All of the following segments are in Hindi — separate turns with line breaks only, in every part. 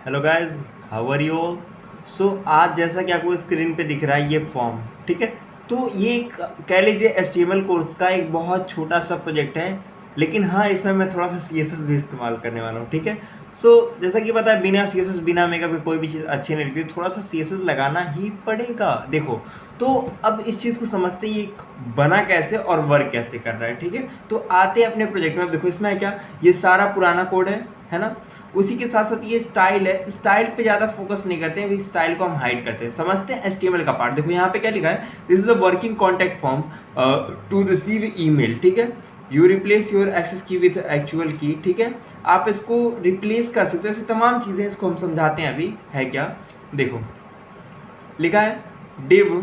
Hello guys, how are you all. So आज जैसा कि आपको स्क्रीन पे दिख रहा है ये फॉर्म, ठीक है। तो ये कह लीजिए एचटीएमएल कोर्स का एक बहुत छोटा सा प्रोजेक्ट है, लेकिन हाँ इसमें मैं थोड़ा सा सीएसएस भी इस्तेमाल करने वाला हूँ, ठीक है। सो जैसा कि पता है बिना सीएसएस बिना मेकअप के कोई भी चीज़ अच्छी नहीं लगती, थोड़ा सा सीएसएस लगाना ही पड़ेगा। देखो, तो अब इस चीज़ को समझते ही बना कैसे और वर्क कैसे कर रहा है, ठीक है। तो आते हैं अपने प्रोजेक्ट में। अब देखो इसमें है क्या, ये सारा पुराना कोड है ना। उसी के साथ साथ ये स्टाइल है, स्टाइल पे ज़्यादा फोकस नहीं करते हैं, स्टाइल को हम हाइड करते हैं। समझते हैं एचटीएमएल का पार्ट। देखो यहाँ पे क्या लिखा है, this is a working contact form to receive email, ठीक है। You replace your access key with actual key, ठीक है। आप इसको रिप्लेस कर सकते हो, ऐसी तमाम चीज़ें इसको हम समझाते हैं। अभी है क्या, देखो लिखा है डिव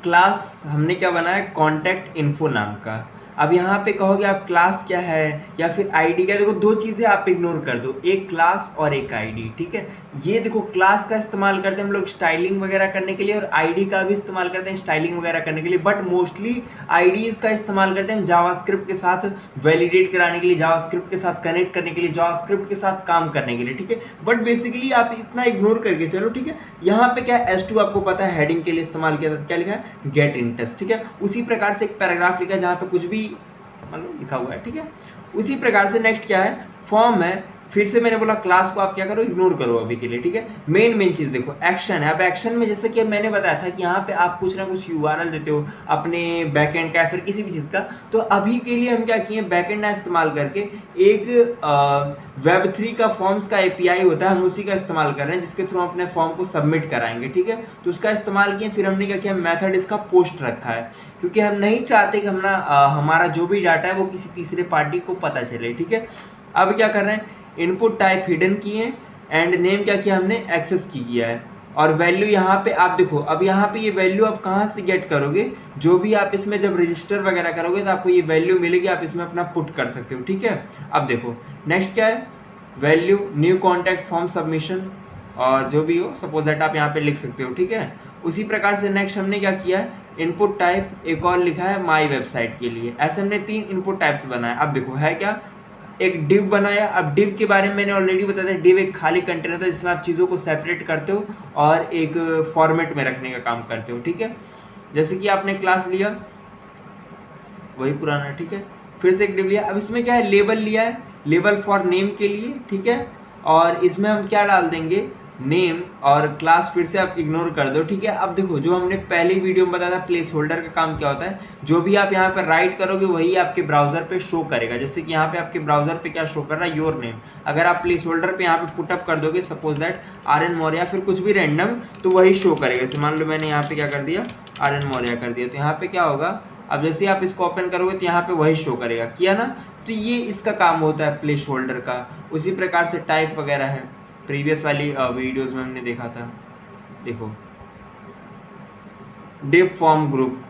क्लास, हमने क्या बनाया, कॉन्टैक्ट इन्फो नाम का। अब यहाँ पे कहोगे आप क्लास क्या है या फिर आईडी क्या है। देखो दो चीज़ें आप इग्नोर कर दो, एक क्लास और एक आईडी, ठीक है। ये देखो क्लास का इस्तेमाल करते हैं हम लोग स्टाइलिंग वगैरह करने के लिए, और आईडी का भी इस्तेमाल करते हैं स्टाइलिंग वगैरह करने के लिए, बट मोस्टली आईडीज का इस्तेमाल करते हैं हम जावास्क्रिप्ट के साथ वैलिडेट कराने के लिए, जावास्क्रिप्ट के साथ कनेक्ट करने के लिए, जावास्क्रिप्ट के साथ काम करने के लिए, ठीक है। बट बेसिकली आप इतना इग्नोर करके चलो, ठीक है। यहाँ पे क्या S2 आपको पता है हेडिंग के लिए इस्तेमाल किया था, क्या लिखा है, गेट इंटरेस्ट, ठीक है। उसी प्रकार से एक पैराग्राफ लिखा है जहाँ पे कुछ भी मान लो लिखा हुआ है, ठीक है। उसी प्रकार से नेक्स्ट क्या है, फॉर्म है। फिर से मैंने बोला क्लास को आप क्या करो, इग्नोर करो अभी के लिए, ठीक है। मेन चीज देखो एक्शन है। अब एक्शन में जैसे कि मैंने बताया था कि यहाँ पे आप कुछ ना कुछ यूआरएल देते हो अपने बैकएंड का या फिर किसी भी चीज़ का। तो अभी के लिए हम क्या किए, बैकएंड ना इस्तेमाल करके एक Web3 का फॉर्म्स का एपीआई होता है, हम उसी का इस्तेमाल कर रहे हैं, जिसके थ्रू हम अपने फॉर्म को सबमिट कराएंगे, ठीक है। तो उसका इस्तेमाल किए। फिर हमने क्या किया, मेथड इसका पोस्ट रखा है, क्योंकि हम नहीं चाहते कि हमारा जो भी डाटा है वो किसी तीसरे पार्टी को पता चले, ठीक है। अब क्या कर रहे हैं, इनपुट टाइप हिडन किए एंड नेम क्या किया हमने, एक्सेस की किया है। और वैल्यू यहाँ पे आप देखो, अब यहाँ पे ये वैल्यू आप कहाँ से गेट करोगे, जो भी आप इसमें जब रजिस्टर वगैरह करोगे तो आपको ये वैल्यू मिलेगी, आप इसमें अपना पुट कर सकते हो, ठीक है। अब देखो नेक्स्ट क्या है, value new contact form submission, और जो भी हो सपोज दैट आप यहाँ पे लिख सकते हो, ठीक है। उसी प्रकार से नेक्स्ट हमने क्या किया है, इनपुट टाइप एक और लिखा है माई वेबसाइट के लिए। ऐसे हमने 3 इनपुट टाइप्स बनाए। अब देखो है क्या, एक डिव बनाया। अब डिव के बारे में मैंने ऑलरेडी बताया था, डिव एक खाली कंटेनर होता है जिसमें आप चीज़ों को सेपरेट करते हो और एक फॉर्मेट में रखने का काम करते हो, ठीक है। जैसे कि आपने क्लास लिया वही पुराना, ठीक है। फिर से एक डिव लिया। अब इसमें क्या है, लेबल लिया है, लेबल फॉर नेम के लिए, ठीक है। और इसमें हम क्या डाल देंगे, नेम, और क्लास फिर से आप इग्नोर कर दो, ठीक है। अब देखो जो हमने पहली वीडियो में बताया था प्लेस होल्डर का काम क्या होता है, जो भी आप यहाँ पर राइट करोगे वही आपके ब्राउजर पे शो करेगा। जैसे कि यहाँ पे आपके ब्राउजर पे क्या शो कर रहा है, योर नेम। अगर आप प्लेस होल्डर पे यहाँ पे पुटअप कर दोगे सपोज दैट RN मौर्य फिर कुछ भी रैंडम, तो वही शो करेगा। जैसे मान लो मैंने यहाँ पे क्या कर दिया, RN मौर्य कर दिया, तो यहाँ पे क्या होगा, अब जैसे आप इसको ओपन करोगे तो यहाँ पे वही शो करेगा, किया ना। तो ये इसका काम होता है प्लेस होल्डर का। उसी प्रकार से टाइप वगैरह है, प्रीवियस वाली वीडियोस में हमने देखा था। देखो div form group,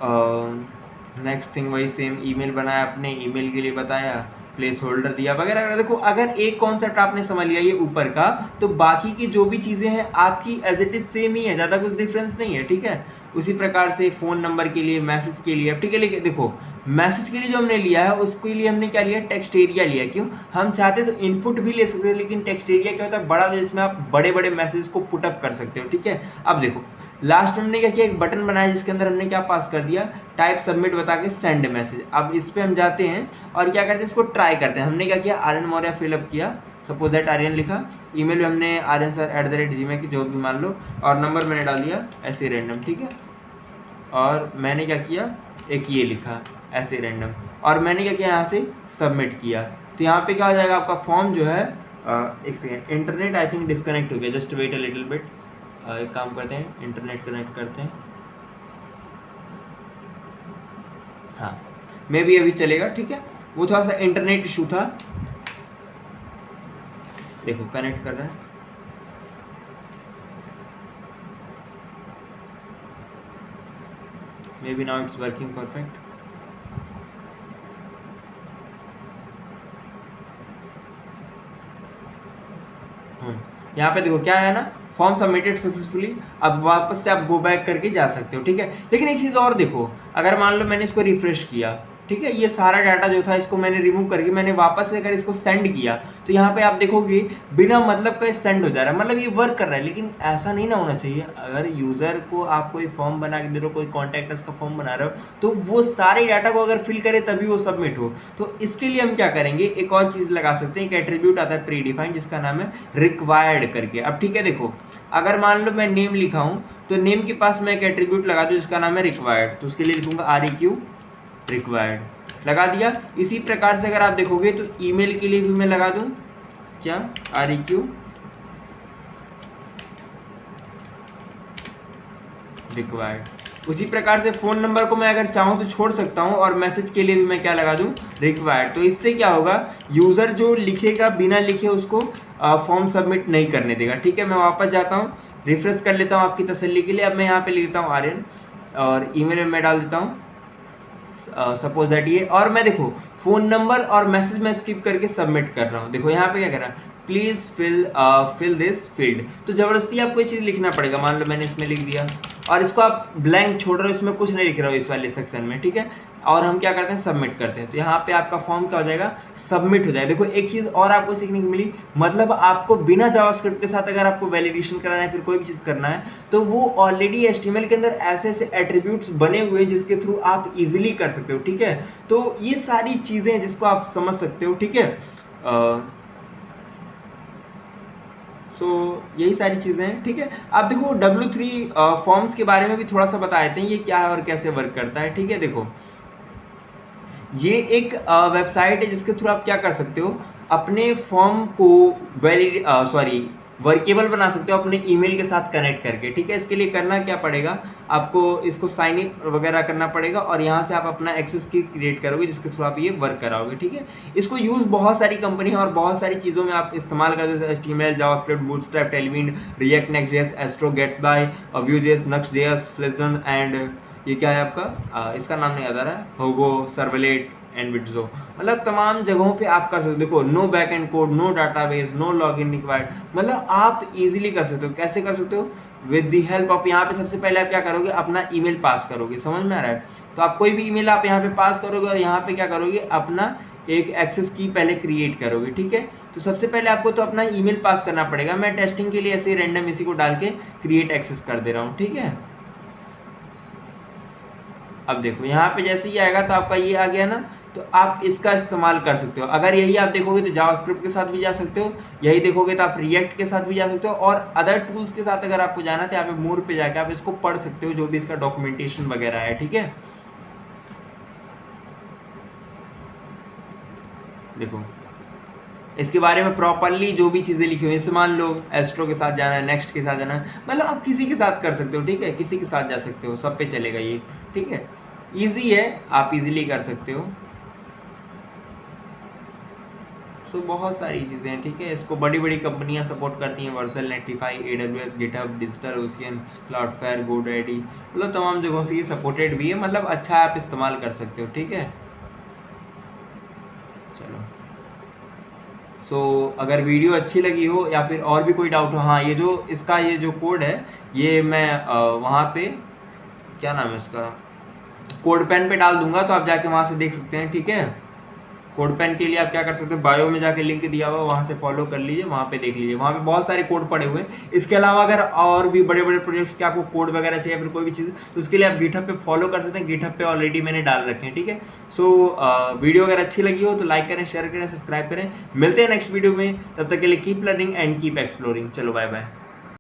next thing वही सेम, ईमेल बनाया अपने, ईमेल के लिए बताया, प्लेस होल्डर दिया वगैरह वगैरह। देखो अगर एक कॉन्सेप्ट आपने समझ लिया ये ऊपर का, तो बाकी की जो भी चीज़ें हैं आपकी एज इट इज सेम ही है, ज़्यादा कुछ डिफरेंस नहीं है, ठीक है। उसी प्रकार से फ़ोन नंबर के लिए, मैसेज के लिए, ठीक है। लेकिन देखो मैसेज के लिए जो हमने लिया है उसके लिए हमने क्या लिया, टेक्स्ट एरिया लिया। क्यों, हम चाहते तो इनपुट भी ले सकते हैं, लेकिन टेक्स्ट एरिया क्या होता है, बड़ा, जिसमें आप बड़े बड़े मैसेज को पुटअप कर सकते हो, ठीक है। अब देखो लास्ट में हमने क्या किया, एक बटन बनाया जिसके अंदर हमने क्या पास कर दिया, टाइप सबमिट बता के सेंड मैसेज। अब इस पर हम जाते हैं और क्या करते हैं, इसको ट्राई करते हैं। हमने क्या किया, RN मौर्य फिलअप किया, सपोज दैट RN लिखा, ईमेल में हमने RN@gmail की जो भी मान लो, और नंबर मैंने डाल दिया ऐसे रैंडम, ठीक है। और मैंने क्या किया, एक ये लिखा ऐसे रैंडम, और मैंने क्या किया, यहाँ से सबमिट किया। तो यहाँ पे क्या हो जाएगा, आपका फॉर्म जो है, एक second, internet I think disconnect हो गया, just wait a little bit. एक काम करते हैं, इंटरनेट कनेक्ट करते हैं, हाँ मे भी अभी चलेगा, ठीक है। वो थोड़ा सा इंटरनेट इशू था, देखो कनेक्ट कर रहा है। May be now it's working perfect. यहाँ पे देखो क्या है ना, फॉर्म सबमिटेड सक्सेसफुली। अब वापस से आप गो बैक करके जा सकते हो, ठीक है। लेकिन एक चीज़ और देखो, अगर मान लो मैंने इसको रिफ्रेश किया ठीक है। ये सारा डाटा जो था इसको मैंने रिमूव करके मैंने वापस से अगर इसको सेंड किया तो यहाँ पे आप देखोगे बिना मतलब का सेंड हो जा रहा है, मतलब ये वर्क कर रहा है। लेकिन ऐसा नहीं ना होना चाहिए। अगर यूज़र को आप कोई फॉर्म बना के दे रहे हो, कोई कॉन्टैक्ट का फॉर्म बना रहे हो, तो वो सारे डाटा को अगर फिल करे तभी वो सबमिट हो। तो इसके लिए हम क्या करेंगे, एक और चीज़ लगा सकते हैं, एक एट्रीब्यूट आता है प्री डिफाइंड जिसका नाम है रिक्वायर्ड करके। अब ठीक है, देखो अगर मान लो मैं नेम लिखा हूँ तो नेम के पास मैं एक एट्रीब्यूट लगा दूँ जिसका नाम है रिक्वायर्ड, तो उसके लिए लिखूंगा REQ रिक्वायर्ड, लगा दिया। इसी प्रकार से अगर आप देखोगे तो ईमेल के लिए भी मैं लगा दूं क्या, REQ रिक्वायर्ड। उसी प्रकार से फोन नंबर को मैं अगर चाहूं तो छोड़ सकता हूं, और मैसेज के लिए भी मैं क्या लगा दूं, रिक्वायर्ड। तो इससे क्या होगा, यूजर जो लिखेगा बिना लिखे उसको फॉर्म सबमिट नहीं करने देगा। ठीक है, मैं वापस जाता हूं, रिफ्रेश कर लेता हूं आपकी तसल्ली के लिए। अब मैं यहाँ पे लिख देता हूँ आर्यन, और ईमेल में मैं डाल देता हूँ सपोज दैट ये, और मैं देखो फोन नंबर और मैसेज में स्किप करके सबमिट कर रहा हूँ। देखो यहाँ पे क्या कर रहा है, प्लीज फिल दिस फील्ड। तो जबरदस्ती आपको ये चीज़ लिखना पड़ेगा। मान लो मैंने इसमें लिख दिया और इसको आप ब्लैंक छोड़ रहे हो, इसमें कुछ नहीं लिख रहे हो इस वाले सेक्शन में, ठीक है। और हम क्या करते हैं, सबमिट करते हैं, तो यहाँ पे आपका फॉर्म क्या हो जाएगा, सबमिट हो जाएगा। देखो एक चीज़ और आपको सीखने को मिली, मतलब आपको बिना जावास्क्रिप्ट के साथ अगर आपको वैलिडेशन कराना है, फिर कोई भी चीज़ करना है, तो वो ऑलरेडी HTML के अंदर ऐसे ऐसे एट्रीब्यूट्स बने हुए हैं जिसके थ्रू आप इजीली कर सकते हो। ठीक है, तो ये सारी चीज़ें हैं जिसको आप समझ सकते हो। ठीक है, सो यही सारी चीज़ें हैं। ठीक है, आप देखो W3 फॉर्म्स के बारे में भी थोड़ा सा बता देते हैं, ये क्या है और कैसे वर्क करता है। ठीक है, देखो ये एक वेबसाइट है जिसके थ्रू आप क्या कर सकते हो, अपने फॉर्म को वर्केबल बना सकते हो अपने ईमेल के साथ कनेक्ट करके। ठीक है, इसके लिए करना क्या पड़ेगा, आपको इसको साइन इन वगैरह करना पड़ेगा, और यहाँ से आप अपना एक्सेस की क्रिएट करोगे जिसके थ्रू आप ये वर्क कराओगे। ठीक है, इसको यूज़ बहुत सारी कंपनी और बहुत सारी चीज़ों में आप इस्तेमाल करते हो, जैसे HTML, JavaScript, Bootstrap, Tailwind, React, Next.js, Astro, Gatsby, Vue.js, Nuxt.js, फ्लेजडन एंड ये क्या है आपका, इसका नाम नहीं याद आ रहा है, होगो, सर्वलेट एंड विट्जो। मतलब तमाम जगहों पे आप कर सकते हो। देखो no back end code, no database, no login required, मतलब आप इजीली कर सकते हो। कैसे कर सकते हो, विद द हेल्प ऑफ, यहाँ पे सबसे पहले आप क्या करोगे, अपना ईमेल पास करोगे। समझ में आ रहा है, तो आप कोई भी ईमेल आप यहाँ पे पास करोगे और यहाँ पे क्या करोगे, अपना एक एक्सेस की पहले क्रिएट करोगे। ठीक है, तो सबसे पहले आपको तो अपना ईमेल पास करना पड़ेगा। मैं टेस्टिंग के लिए ऐसे ही रैंडम इसी को डाल के क्रिएट एक्सेस कर दे रहा हूँ। ठीक है, अब देखो यहाँ पे जैसे ही आएगा तो आपका ये आ गया ना, तो आप इसका इस्तेमाल कर सकते हो। अगर यही आप देखोगे तो जावास्क्रिप्ट के साथ भी जा सकते हो, यही देखोगे तो आप रिएक्ट के साथ भी जा सकते हो, और अदर टूल्स के साथ अगर आपको जाना है तो यहाँ पे मोर पे जाके आप इसको पढ़ सकते हो, जो भी इसका डॉक्यूमेंटेशन वगैरह है। ठीक है, देखो इसके बारे में प्रॉपरली जो भी चीज़ें लिखी हुई हैं, जैसे मान लो एस्ट्रो के साथ जाना है, नेक्स्ट के साथ जाना है, मतलब आप किसी के साथ कर सकते हो। ठीक है, किसी के साथ जा सकते हो, सब पे चलेगा ये। ठीक है, ईजी है, आप इजीली कर सकते हो। सो बहुत सारी चीज़ें हैं। ठीक है, इसको बड़ी बड़ी कंपनियां सपोर्ट करती हैं, Vercel, Netlify, AWS, GitHub, Digital Ocean, Cloudflare, GoDaddy, मतलब तमाम जगहों से ये सपोर्टेड भी है, मतलब अच्छा आप इस्तेमाल कर सकते हो। ठीक है, चलो सो अगर वीडियो अच्छी लगी हो या फिर और भी कोई डाउट हो, हाँ ये जो इसका ये जो कोड है, ये मैं वहाँ पे क्या नाम है इसका, कोड पेन पे डाल दूंगा, तो आप जाके वहाँ से देख सकते हैं। ठीक है, कोड पेन के लिए आप क्या कर सकते हो, बायो में जाके लिंक दिया हुआ, वहाँ से फॉलो कर लीजिए, वहाँ पे देख लीजिए, वहाँ पे बहुत सारे कोड पड़े हुए हैं। इसके अलावा अगर और भी बड़े बड़े प्रोजेक्ट्स के आपको कोड वगैरह चाहिए फिर कोई भी चीज़, तो उसके लिए आप गिटहब पे फॉलो कर सकते हैं। गिटहब पे ऑलरेडी मैंने डाल रखे हैं। ठीक है, सो वीडियो अगर अच्छी लगी हो तो लाइक करें, शेयर करें, सब्सक्राइब करें। मिलते हैं नेक्स्ट वीडियो में, तब तक के लिए keep learning and keep exploring. चलो बाय बाय।